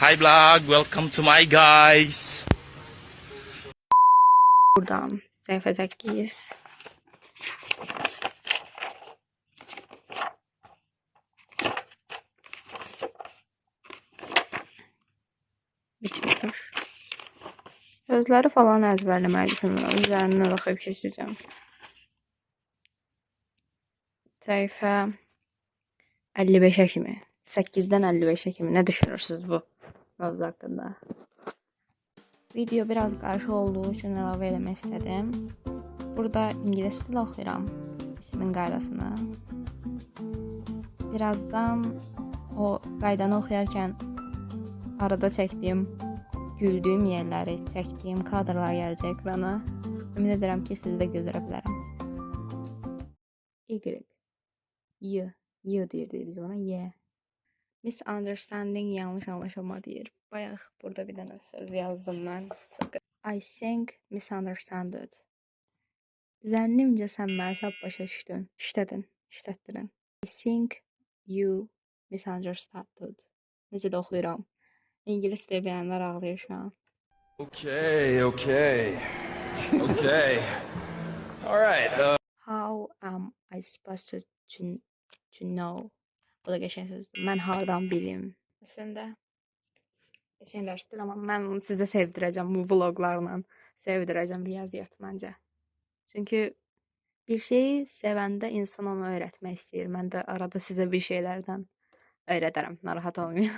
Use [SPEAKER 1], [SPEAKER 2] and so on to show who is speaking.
[SPEAKER 1] Hi vlog, welcome to my guys.
[SPEAKER 2] Buradan sayfadakiyiz. Bitmiştir. Sözləri falan əzbərləməliyim. Üzərindən oxuyub keçəcəm. Səhifə 55-ə kimi. 8-dən 55-ə kimi. Nə düşünürsünüz bu mövzu haqqında? Video biraz qarşı olduğu üçün əlavə eləmək istədim. Burada ingilis dili oxuyuram. İsmin qaydasını. Birazdan o qaydanı oxuyarkən arada çəkdiyim, güldüyüm yerləri, çəkdiyim kadrlar gələcək ekrana. Ümid edirəm ki, sizi də güldürə bilərəm. Y deyirdik biz ona, Y. Misunderstanding, yanlış anlaşılma deyir. Bayaq burada bir dənə söz yazdım mən. I think misunderstood. Zənnimcə sən məni səhv başa düşdün. İşlətdirin. I think you misunderstood. Necə də oxuyuram. İngilis dili bilənlər ağlayır şu an.
[SPEAKER 1] Okay. All right.
[SPEAKER 2] How am I supposed to know? Bu da qəşəng sözdür. Mən hardan bilim? Əslində qəşəng dərsdir, amma mən onu sizə sevdirəcəm bu vloqlarla. Sevdirəcəm riyaziyyat məncə. Çünki bir şeyi sevəndə insan onu öyrətmək istəyir. Mən də arada sizə bir şeylərdən öyrədərəm. Narahat olmayın.